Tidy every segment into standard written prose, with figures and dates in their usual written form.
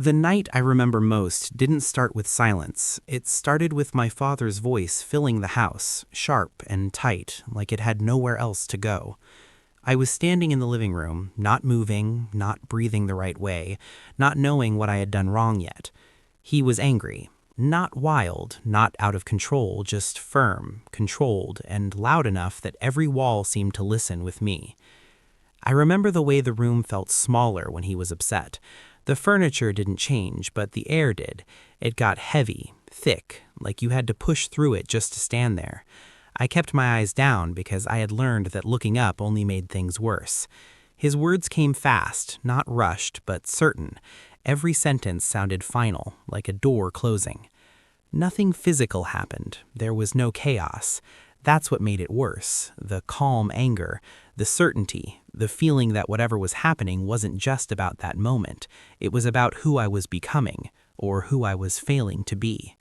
The night I remember most didn't start with silence. It started with my father's voice filling the house, sharp and tight, like it had nowhere else to go. I was standing in the living room, not moving, not breathing the right way, not knowing what I had done wrong yet. He was angry. Not wild, not out of control, just firm, controlled, and loud enough that every wall seemed to listen with me. I remember the way the room felt smaller when he was upset. The furniture didn't change, but the air did. It got heavy, thick, like you had to push through it just to stand there. I kept my eyes down because I had learned that looking up only made things worse. His words came fast, not rushed, but certain. Every sentence sounded final, like a door closing. Nothing physical happened. There was no chaos. That's what made it worse. The calm anger, the certainty, the feeling that whatever was happening wasn't just about that moment. It was about who I was becoming, or who I was failing to be.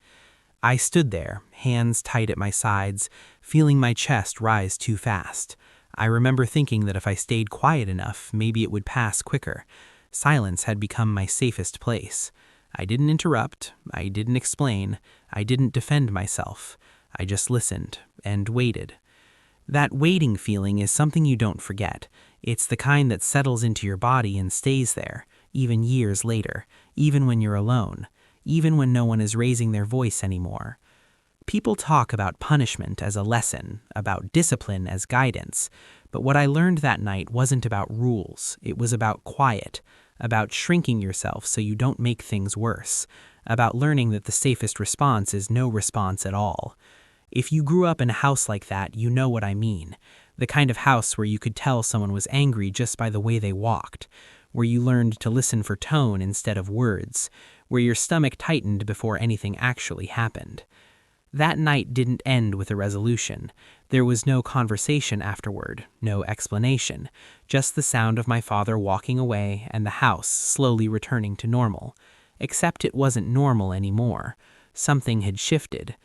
I stood there, hands tight at my sides, feeling my chest rise too fast. I remember thinking that if I stayed quiet enough, maybe it would pass quicker. Silence had become my safest place. I didn't interrupt, I didn't explain, I didn't defend myself. I just listened and waited. That waiting feeling is something you don't forget. It's the kind that settles into your body and stays there, even years later, even when you're alone, even when no one is raising their voice anymore. People talk about punishment as a lesson, about discipline as guidance, but what I learned that night wasn't about rules, it was about quiet, about shrinking yourself so you don't make things worse, about learning that the safest response is no response at all. If you grew up in a house like that, you know what I mean. The kind of house where you could tell someone was angry just by the way they walked, where you learned to listen for tone instead of words, where your stomach tightened before anything actually happened. That night didn't end with a resolution. There was no conversation afterward, no explanation, just the sound of my father walking away and the house slowly returning to normal. Except it wasn't normal anymore. Something had shifted.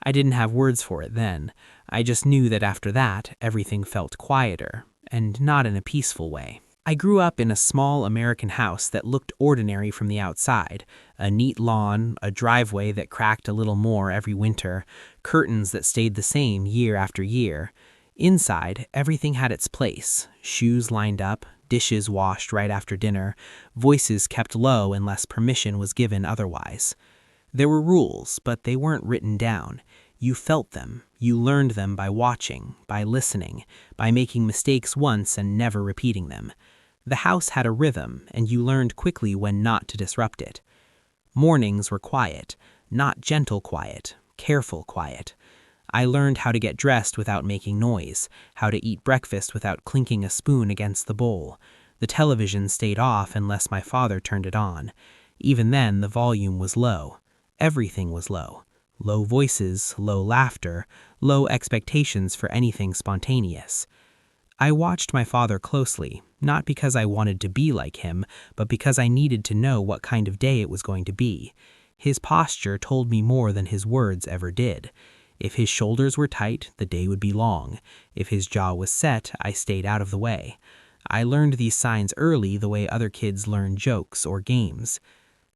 I didn't have words for it then. I just knew that after that, everything felt quieter, and not in a peaceful way. I grew up in a small American house that looked ordinary from the outside. A neat lawn, a driveway that cracked a little more every winter, curtains that stayed the same year after year. Inside, everything had its place. Shoes lined up, dishes washed right after dinner, voices kept low unless permission was given otherwise. There were rules, but they weren't written down. You felt them. You learned them by watching, by listening, by making mistakes once and never repeating them. The house had a rhythm, and you learned quickly when not to disrupt it. Mornings were quiet, not gentle quiet, careful quiet. I learned how to get dressed without making noise, how to eat breakfast without clinking a spoon against the bowl. The television stayed off unless my father turned it on. Even then, the volume was low. Everything was low. Low voices, low laughter, low expectations for anything spontaneous. I watched my father closely, not because I wanted to be like him, but because I needed to know what kind of day it was going to be. His posture told me more than his words ever did. If his shoulders were tight, the day would be long. If his jaw was set, I stayed out of the way. I learned these signs early the way other kids learn jokes or games.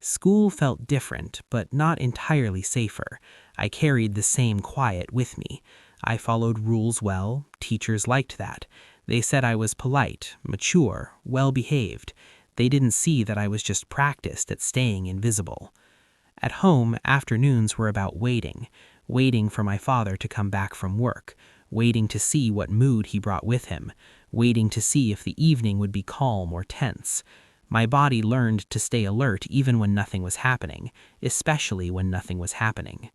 School felt different, but not entirely safer. I carried the same quiet with me. I followed rules well. Teachers liked that. They said I was polite, mature, well-behaved. They didn't see that I was just practiced at staying invisible. At home, afternoons were about waiting for my father to come back from work, waiting to see what mood he brought with him, waiting to see if the evening would be calm or tense. My body learned to stay alert even when nothing was happening, especially when nothing was happening.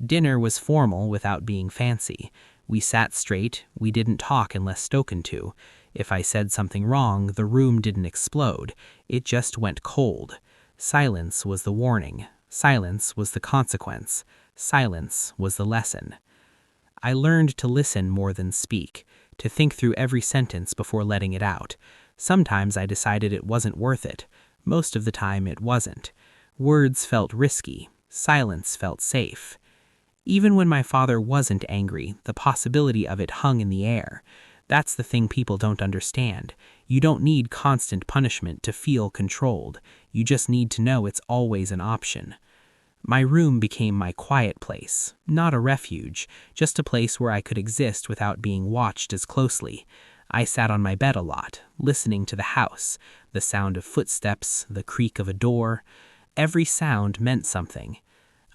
Dinner was formal without being fancy. We sat straight, we didn't talk unless spoken to. If I said something wrong, the room didn't explode. It just went cold. Silence was the warning. Silence was the consequence. Silence was the lesson. I learned to listen more than speak, to think through every sentence before letting it out. Sometimes I decided it wasn't worth it. Most of the time it wasn't. Words felt risky. Silence felt safe. Even when my father wasn't angry, the possibility of it hung in the air. That's the thing people don't understand. You don't need constant punishment to feel controlled. You just need to know it's always an option. My room became my quiet place, not a refuge, just a place where I could exist without being watched as closely. I sat on my bed a lot, listening to the house, the sound of footsteps, the creak of a door. Every sound meant something.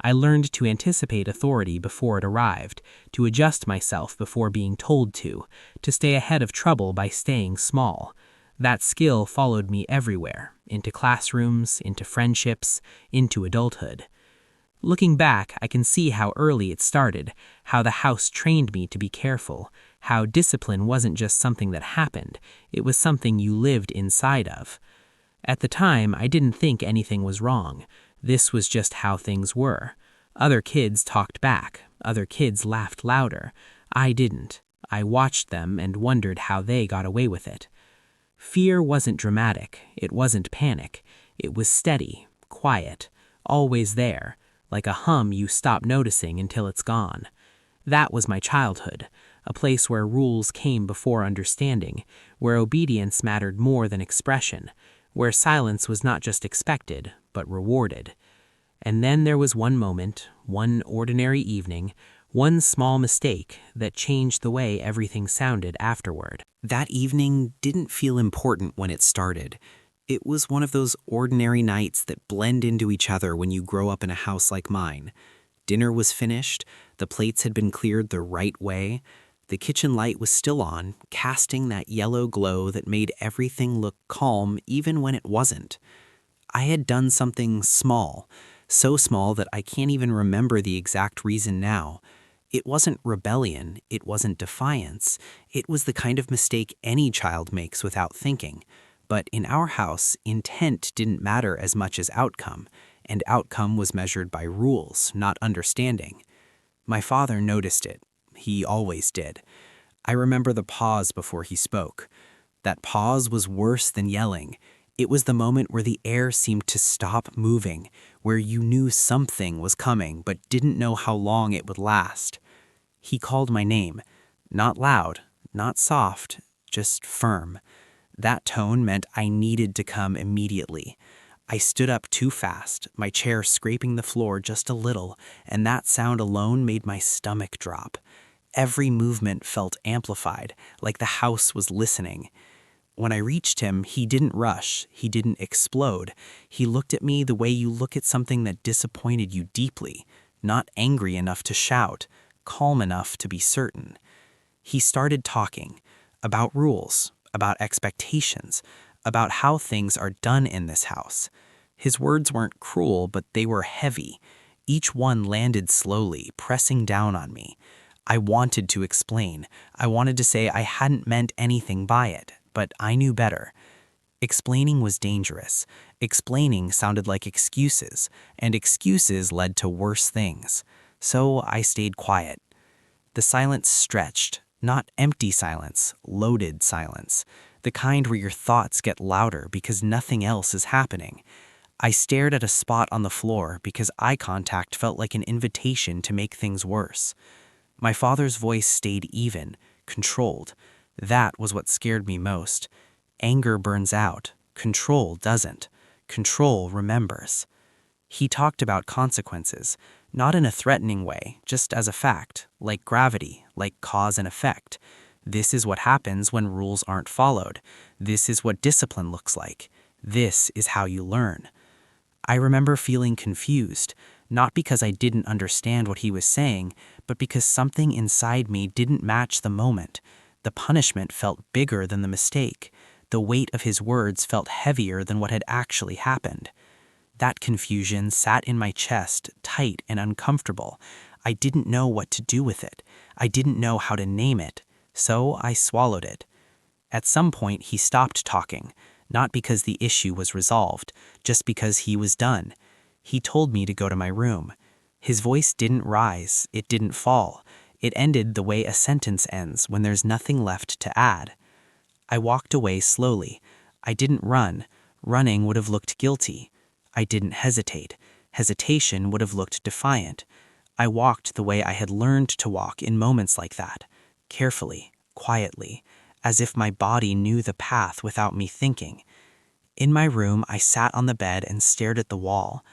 I learned to anticipate authority before it arrived, to adjust myself before being told to stay ahead of trouble by staying small. That skill followed me everywhere, into classrooms, into friendships, into adulthood. Looking back, I can see how early it started, how the house trained me to be careful, how discipline wasn't just something that happened, it was something you lived inside of. At the time, I didn't think anything was wrong. This was just how things were. Other kids talked back. Other kids laughed louder. I didn't. I watched them and wondered how they got away with it. Fear wasn't dramatic. It wasn't panic. It was steady, quiet, always there, like a hum you stop noticing until it's gone. That was my childhood, a place where rules came before understanding, where obedience mattered more than expression, where silence was not just expected, but rewarded. And then there was one moment, one ordinary evening, one small mistake that changed the way everything sounded afterward. That evening didn't feel important when it started. It was one of those ordinary nights that blend into each other when you grow up in a house like mine. Dinner was finished, the plates had been cleared the right way, the kitchen light was still on, casting that yellow glow that made everything look calm even when it wasn't. I had done something small, so small that I can't even remember the exact reason now. It wasn't rebellion, it wasn't defiance, it was the kind of mistake any child makes without thinking. But in our house, intent didn't matter as much as outcome, and outcome was measured by rules, not understanding. My father noticed it. He always did. I remember the pause before he spoke. That pause was worse than yelling. It was the moment where the air seemed to stop moving, where you knew something was coming but didn't know how long it would last. He called my name. Not loud, not soft, just firm. That tone meant I needed to come immediately. I stood up too fast, my chair scraping the floor just a little, and that sound alone made my stomach drop. Every movement felt amplified, like the house was listening. When I reached him, he didn't rush, he didn't explode. He looked at me the way you look at something that disappointed you deeply, not angry enough to shout, calm enough to be certain. He started talking about rules, about expectations, about how things are done in this house. His words weren't cruel, but they were heavy. Each one landed slowly, pressing down on me. I wanted to explain. I wanted to say I hadn't meant anything by it, but I knew better. Explaining was dangerous. Explaining sounded like excuses, and excuses led to worse things. So I stayed quiet. The silence stretched, not empty silence, loaded silence, the kind where your thoughts get louder because nothing else is happening. I stared at a spot on the floor because eye contact felt like an invitation to make things worse. My father's voice stayed even, controlled. That was what scared me most. Anger burns out. Control doesn't. Control remembers. He talked about consequences, not in a threatening way, just as a fact, like gravity, like cause and effect. This is what happens when rules aren't followed. This is what discipline looks like. This is how you learn. I remember feeling confused, not because I didn't understand what he was saying, but because something inside me didn't match the moment. The punishment felt bigger than the mistake. The weight of his words felt heavier than what had actually happened. That confusion sat in my chest, tight and uncomfortable. I didn't know what to do with it. I didn't know how to name it. So I swallowed it. At some point, he stopped talking, not because the issue was resolved, just because he was done. He told me to go to my room. His voice didn't rise, it didn't fall. It ended the way a sentence ends when there's nothing left to add. I walked away slowly. I didn't run. Running would have looked guilty. I didn't hesitate. Hesitation would have looked defiant. I walked the way I had learned to walk in moments like that, carefully, quietly, as if my body knew the path without me thinking. In my room, I sat on the bed and stared at the wall.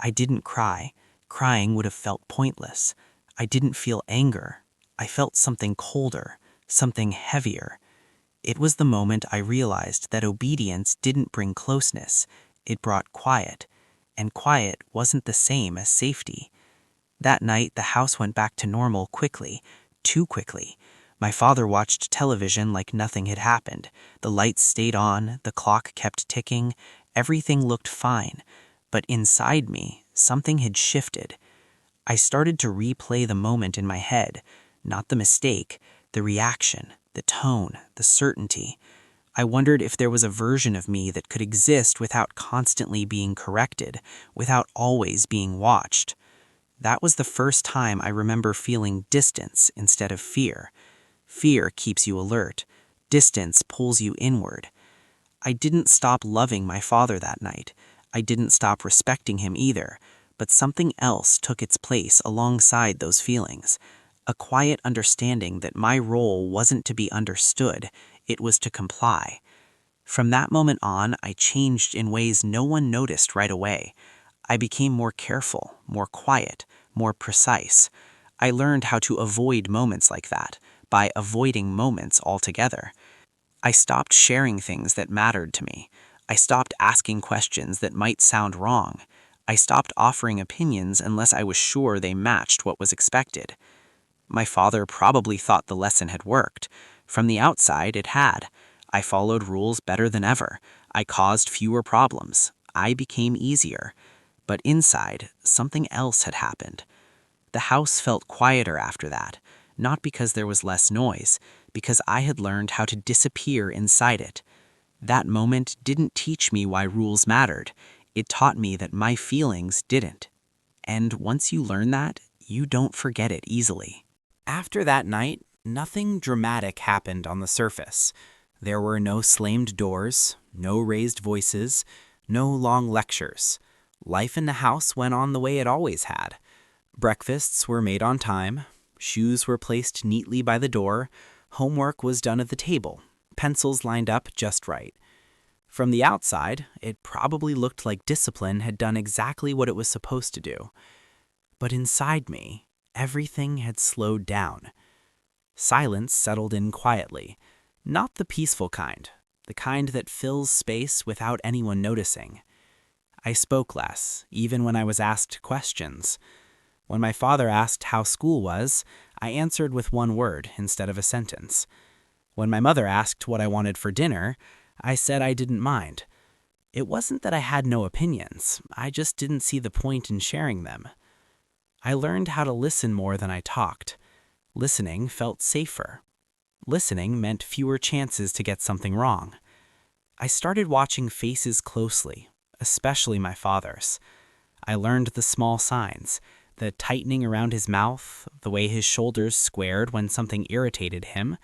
I didn't cry. Crying would have felt pointless. I didn't feel anger. I felt something colder, something heavier. It was the moment I realized that obedience didn't bring closeness, it brought quiet, and quiet wasn't the same as safety. That night, the house went back to normal quickly, too quickly. My father watched television like nothing had happened. The lights stayed on, the clock kept ticking, everything looked fine. But inside me, something had shifted. I started to replay the moment in my head, not the mistake, the reaction, the tone, the certainty. I wondered if there was a version of me that could exist without constantly being corrected, without always being watched. That was the first time I remember feeling distance instead of fear. Fear keeps you alert. Distance pulls you inward. I didn't stop loving my father that night. I didn't stop respecting him either, but something else took its place alongside those feelings. A quiet understanding that my role wasn't to be understood, it was to comply. From that moment on, I changed in ways no one noticed right away. I became more careful, more quiet, more precise. I learned how to avoid moments like that, by avoiding moments altogether. I stopped sharing things that mattered to me. I stopped asking questions that might sound wrong. I stopped offering opinions unless I was sure they matched what was expected. My father probably thought the lesson had worked. From the outside, it had. I followed rules better than ever. I caused fewer problems. I became easier. But inside, something else had happened. The house felt quieter after that, not because there was less noise, because I had learned how to disappear inside it. That moment didn't teach me why rules mattered. It taught me that my feelings didn't. And once you learn that, you don't forget it easily. After that night, nothing dramatic happened on the surface. There were no slammed doors, no raised voices, no long lectures. Life in the house went on the way it always had. Breakfasts were made on time, shoes were placed neatly by the door, homework was done at the table, pencils lined up just right. From the outside, it probably looked like discipline had done exactly what it was supposed to do. But inside me, everything had slowed down. Silence settled in quietly, not the peaceful kind, the kind that fills space without anyone noticing. I spoke less, even when I was asked questions. When my father asked how school was, I answered with one word instead of a sentence. When my mother asked what I wanted for dinner, I said I didn't mind. It wasn't that I had no opinions, I just didn't see the point in sharing them. I learned how to listen more than I talked. Listening felt safer. Listening meant fewer chances to get something wrong. I started watching faces closely, especially my father's. I learned the small signs, the tightening around his mouth, the way his shoulders squared when something irritated him,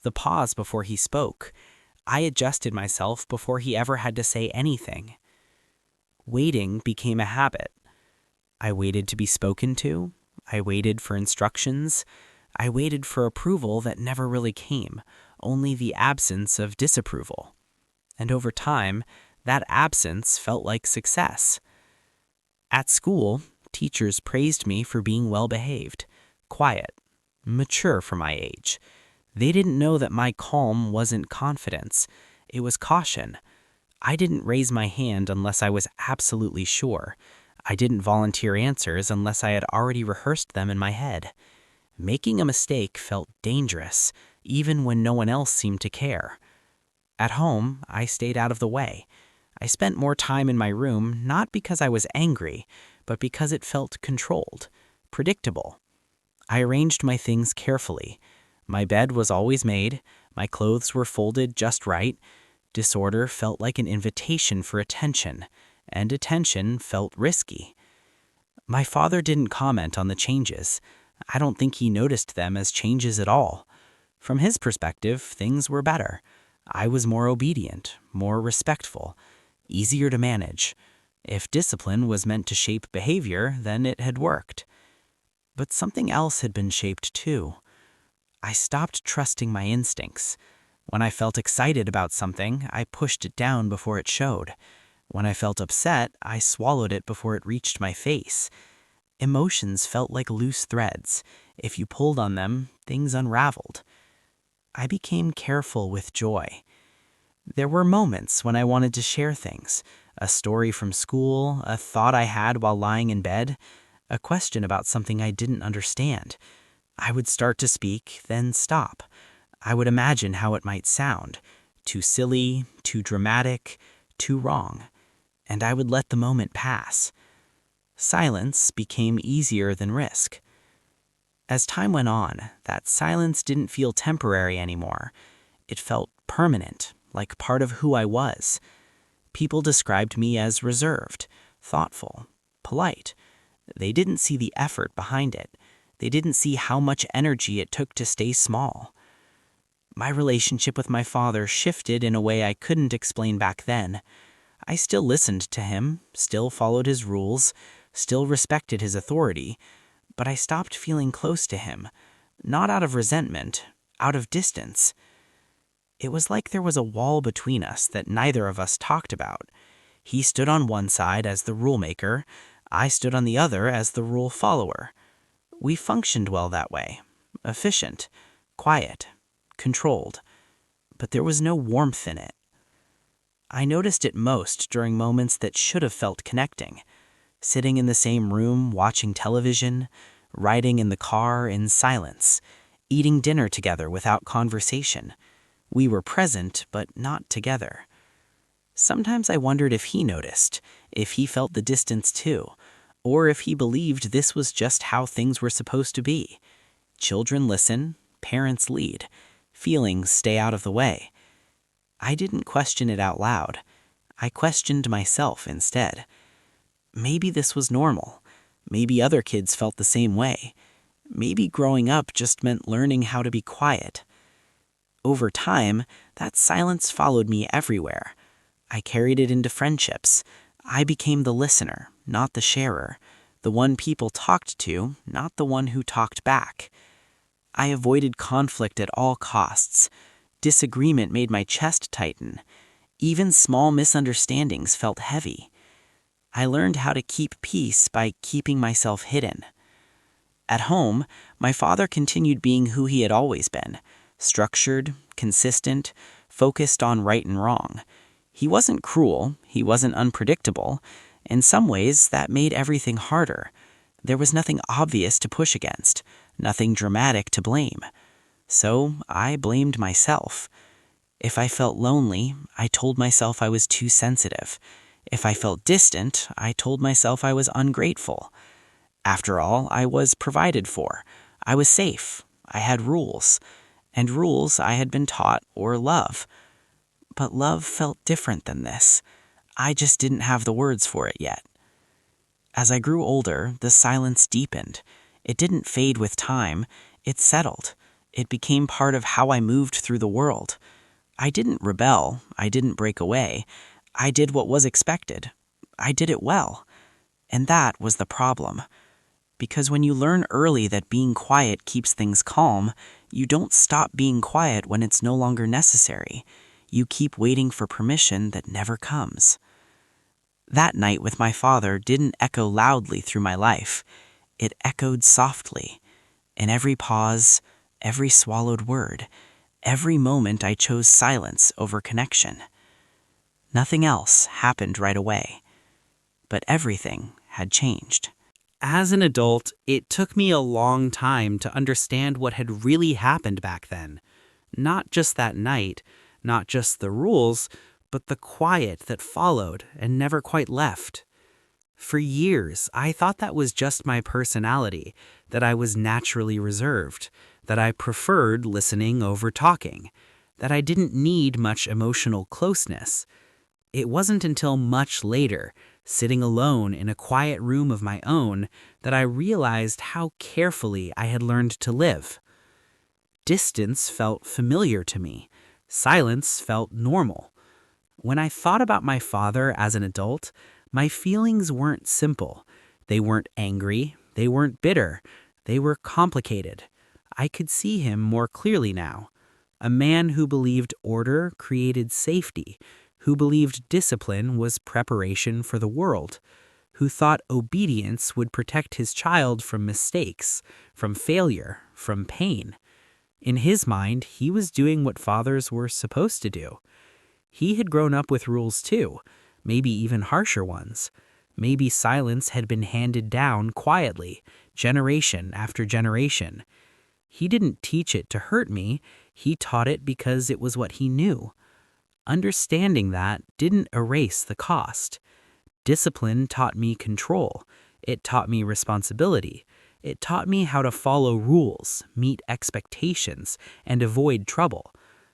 the pause before he spoke. I adjusted myself before he ever had to say anything. Waiting became a habit. I waited to be spoken to. I waited for instructions. I waited for approval that never really came, only the absence of disapproval. And over time, that absence felt like success. At school, teachers praised me for being well-behaved, quiet, mature for my age. They didn't know that my calm wasn't confidence. It was caution. I didn't raise my hand unless I was absolutely sure. I didn't volunteer answers unless I had already rehearsed them in my head. Making a mistake felt dangerous, even when no one else seemed to care. At home, I stayed out of the way. I spent more time in my room not because I was angry, but because it felt controlled, predictable. I arranged my things carefully. My bed was always made, my clothes were folded just right. Disorder felt like an invitation for attention, and attention felt risky. My father didn't comment on the changes. I don't think he noticed them as changes at all. From his perspective, things were better. I was more obedient, more respectful, easier to manage. If discipline was meant to shape behavior, then it had worked. But something else had been shaped too. I stopped trusting my instincts. When I felt excited about something, I pushed it down before it showed. When I felt upset, I swallowed it before it reached my face. Emotions felt like loose threads. If you pulled on them, things unraveled. I became careful with joy. There were moments when I wanted to share things, a story from school, a thought I had while lying in bed, a question about something I didn't understand. I would start to speak, then stop. I would imagine how it might sound. Too silly, too dramatic, too wrong. And I would let the moment pass. Silence became easier than risk. As time went on, that silence didn't feel temporary anymore. It felt permanent, like part of who I was. People described me as reserved, thoughtful, polite. They didn't see the effort behind it. They didn't see how much energy it took to stay small. My relationship with my father shifted in a way I couldn't explain back then. I still listened to him, still followed his rules, still respected his authority, but I stopped feeling close to him, not out of resentment, out of distance. It was like there was a wall between us that neither of us talked about. He stood on one side as the rule maker, I stood on the other as the rule follower. We functioned well that way, efficient, quiet, controlled, but there was no warmth in it. I noticed it most during moments that should have felt connecting. Sitting in the same room, watching television, riding in the car in silence, eating dinner together without conversation. We were present, but not together. Sometimes I wondered if he noticed, if he felt the distance too, or if he believed this was just how things were supposed to be. Children listen, parents lead, feelings stay out of the way. I didn't question it out loud. I questioned myself instead. Maybe this was normal. Maybe other kids felt the same way. Maybe growing up just meant learning how to be quiet. Over time, that silence followed me everywhere. I carried it into friendships. I became the listener, not the sharer, the one people talked to, not the one who talked back. I avoided conflict at all costs. Disagreement made my chest tighten. Even small misunderstandings felt heavy. I learned how to keep peace by keeping myself hidden. At home, my father continued being who he had always been, structured, consistent, focused on right and wrong. He wasn't cruel, he wasn't unpredictable. In some ways, that made everything harder. There was nothing obvious to push against, nothing dramatic to blame. So I blamed myself. If I felt lonely, I told myself I was too sensitive. If I felt distant, I told myself I was ungrateful. After all, I was provided for. I was safe. I had rules. And rules I had been taught or love. But love felt different than this. I just didn't have the words for it yet. As I grew older, the silence deepened. It didn't fade with time. It settled. It became part of how I moved through the world. I didn't rebel. I didn't break away. I did what was expected. I did it well. And that was the problem. Because when you learn early that being quiet keeps things calm, you don't stop being quiet when it's no longer necessary. You keep waiting for permission that never comes. That night with my father didn't echo loudly through my life. It echoed softly. In every pause, every swallowed word, every moment I chose silence over connection. Nothing else happened right away. But everything had changed. As an adult, it took me a long time to understand what had really happened back then. Not just that night, not just the rules, but the quiet that followed and never quite left. For years, I thought that was just my personality, that I was naturally reserved, that I preferred listening over talking, that I didn't need much emotional closeness. It wasn't until much later, sitting alone in a quiet room of my own, that I realized how carefully I had learned to live. Distance felt familiar to me. Silence felt normal. When I thought about my father as an adult, my feelings weren't simple. They weren't angry. They weren't bitter. They were complicated. I could see him more clearly now. a man who believed order created safety, who believed discipline was preparation for the world, who thought obedience would protect his child from mistakes, from failure, from pain. In his mind, he was doing what fathers were supposed to do. He had grown up with rules too, maybe even harsher ones. Maybe silence had been handed down quietly, generation after generation. He didn't teach it to hurt me, he taught it because it was what he knew. Understanding that didn't erase the cost. Discipline taught me control. It taught me responsibility. It taught me how to follow rules, meet expectations, and avoid trouble.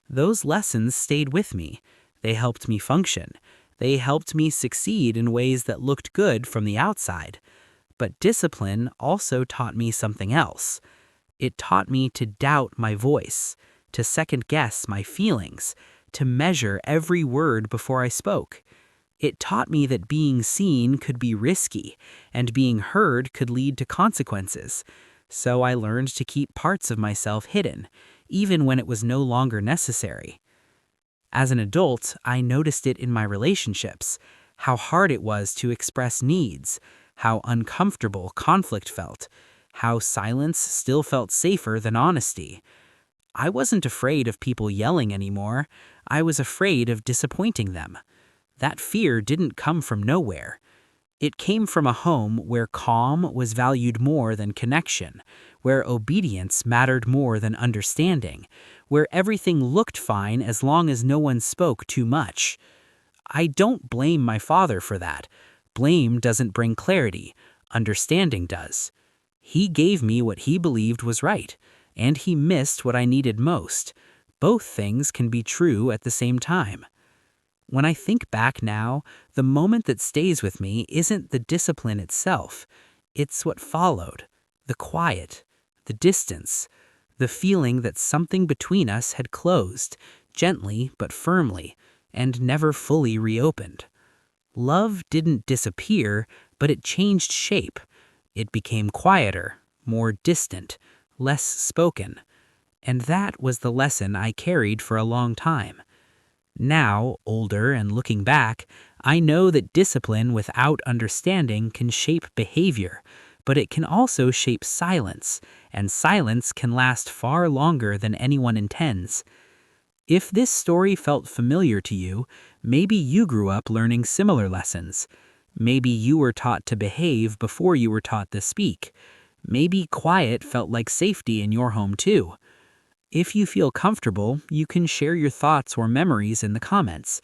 Those lessons stayed with me. They helped me function. They helped me succeed in ways that looked good from the outside. But discipline also taught me something else. It taught me to doubt my voice, to second-guess my feelings, to measure every word before I spoke. It taught me that being seen could be risky, and being heard could lead to consequences. So I learned to keep parts of myself hidden, even when it was no longer necessary. As an adult, I noticed it in my relationships, how hard it was to express needs, how uncomfortable conflict felt, how silence still felt safer than honesty. I wasn't afraid of people yelling anymore. I was afraid of disappointing them. That fear didn't come from nowhere. It came from a home where calm was valued more than connection, where obedience mattered more than understanding, where everything looked fine as long as no one spoke too much. I don't blame my father for that. Blame doesn't bring clarity. Understanding does. He gave me what he believed was right, and he missed what I needed most. Both things can be true at the same time. When I think back now, the moment that stays with me isn't the discipline itself. It's what followed. The quiet, the distance, the feeling that something between us had closed, gently but firmly, and never fully reopened. Love didn't disappear, but it changed shape. It became quieter, more distant, less spoken. And that was the lesson I carried for a long time. Now, older and looking back, I know that discipline without understanding can shape behavior, but it can also shape silence, and silence can last far longer than anyone intends. If this story felt familiar to you, maybe you grew up learning similar lessons. Maybe you were taught to behave before you were taught to speak. Maybe quiet felt like safety in your home too. If you feel comfortable, you can share your thoughts or memories in the comments.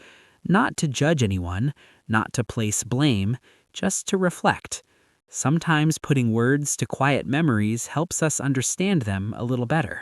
Not to judge anyone, not to place blame, just to reflect. Sometimes putting words to quiet memories helps us understand them a little better.